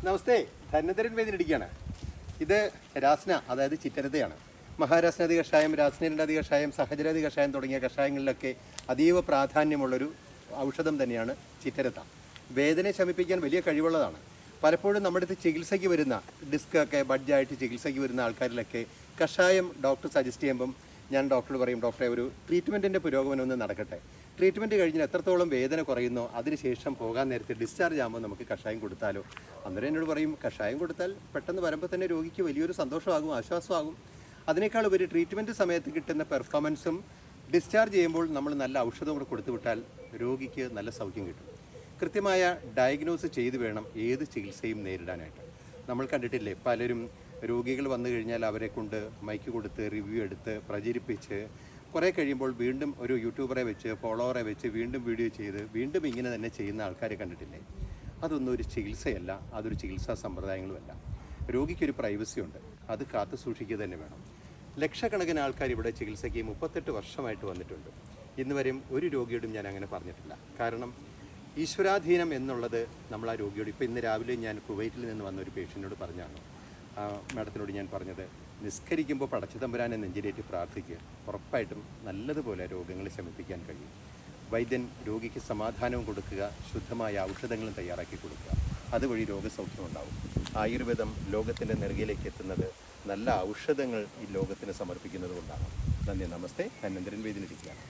നമസ്തേ, ധന്വന്തരൻ വേദിനിരിക്കുകയാണ്. ഇത് രാസ്ന, അതായത് ചിറ്റരതയാണ്. മഹാരാസ്നാദി കഷായം, രാസ്നേരണ്ടാദി കഷായം, സഹജരാദി കഷായം തുടങ്ങിയ കഷായങ്ങളിലൊക്കെ അതീവ പ്രാധാന്യമുള്ളൊരു ഔഷധം തന്നെയാണ് ചിറ്റരത. വേദനയെ ശമിപ്പിക്കാൻ വലിയ കഴിവുള്ളതാണ്. പലപ്പോഴും നമ്മുടെ അടുത്ത് ചികിത്സയ്ക്ക് വരുന്ന ഡിസ്കൊക്കെ ബഡ്ജായിട്ട് ചികിത്സയ്ക്ക് വരുന്ന ആൾക്കാരിലൊക്കെ കഷായം ഡോക്ടർ സജസ്റ്റ് ചെയ്യുമ്പം ഞാൻ ഡോക്ടറോട് പറയും, ഡോക്ടറെ ഒരു ട്രീറ്റ്മെൻറ്റിൻ്റെ പുരോഗമനം ഒന്ന് നടക്കട്ടെ, ട്രീറ്റ്മെൻറ്റ് കഴിഞ്ഞാൽ എത്രത്തോളം വേദന കുറയുന്നോ അതിനുശേഷം പോകാൻ നേരത്തെ ഡിസ്ചാർജ് ആകുമ്പോൾ നമുക്ക് കഷായം കൊടുത്താലോ. അന്നേരം എന്നോട് പറയും, കഷായം കൊടുത്താൽ പെട്ടെന്ന് വരുമ്പോൾ തന്നെ രോഗിക്ക് വലിയൊരു സന്തോഷമാകും, ആശ്വാസമാകും. അതിനേക്കാൾ ഉപരി ട്രീറ്റ്മെൻറ്റ് സമയത്ത് കിട്ടുന്ന പെർഫോമൻസും ഡിസ്ചാർജ് ചെയ്യുമ്പോൾ നമ്മൾ നല്ല ഔഷധം കൂടെ കൊടുത്തു വിട്ടാൽ രോഗിക്ക് നല്ല സൗഖ്യം കിട്ടും. കൃത്യമായ ഡയഗ്നോസ് ചെയ്ത് വേണം ഏത് ചികിത്സയും നേരിടാനായിട്ട്. നമ്മൾ കണ്ടിട്ടില്ലേ, പലരും രോഗികൾ വന്നു കഴിഞ്ഞാൽ അവരെ കൊണ്ട് മൈക്ക് കൊടുത്ത് റിവ്യൂ എടുത്ത് പ്രചരിപ്പിച്ച് കുറേ കഴിയുമ്പോൾ വീണ്ടും ഒരു യൂട്യൂബറെ വെച്ച് ഫോളോവറെ വെച്ച് വീണ്ടും വീഡിയോ ചെയ്ത് വീണ്ടും ഇങ്ങനെ തന്നെ ചെയ്യുന്ന ആൾക്കാരെ കണ്ടിട്ടില്ലേ? അതൊന്നും ഒരു ചികിത്സയല്ല, അതൊരു ചികിത്സാ സമ്പ്രദായങ്ങളുമല്ല. രോഗിക്കൊരു പ്രൈവസി ഉണ്ട്, അത് കാത്തു സൂക്ഷിക്കുക തന്നെ വേണം. ലക്ഷക്കണക്കിന് ആൾക്കാർ ഇവിടെ ചികിത്സയ്ക്ക് 38 വർഷമായിട്ട് വന്നിട്ടുണ്ട്. ഇന്ന് വരെയും ഒരു രോഗിയോടും ഞാൻ അങ്ങനെ പറഞ്ഞിട്ടില്ല. കാരണം ഈശ്വരാധീനം എന്നുള്ളത് നമ്മൾ ആ രോഗിയോട്, ഇപ്പോൾ ഇന്ന് രാവിലെ ഞാൻ കുവൈറ്റിൽ നിന്ന് വന്ന ഒരു പേഷ്യൻറ്റിനോട് പറഞ്ഞാണ്, മാഡത്തിനോട് ഞാൻ പറഞ്ഞത്, നിസ്കരിക്കുമ്പോൾ പടച്ചതമ്പുരാനെ നെഞ്ചിലേറ്റ് പ്രാർത്ഥിക്കുക, ഉറപ്പായിട്ടും നല്ലതുപോലെ രോഗങ്ങളെ ശമിപ്പിക്കാൻ കഴിയും. വൈദ്യൻ രോഗിക്ക് സമാധാനവും കൊടുക്കുക, ശുദ്ധമായ ഔഷധങ്ങളും തയ്യാറാക്കി കൊടുക്കുക, അതുവഴി രോഗസൗഖ്യം ഉണ്ടാവും. ആയുർവേദം ലോകത്തിൻ്റെ നെറുകയിലേക്ക് എത്തുന്നത് നല്ല ഔഷധങ്ങൾ ഈ ലോകത്തിന് സമർപ്പിക്കുന്നത് കൊണ്ടാണ്. നന്ദി, നമസ്തേ. ധന്വന്തരൻ വേദിനിരിക്കുകയാണ്.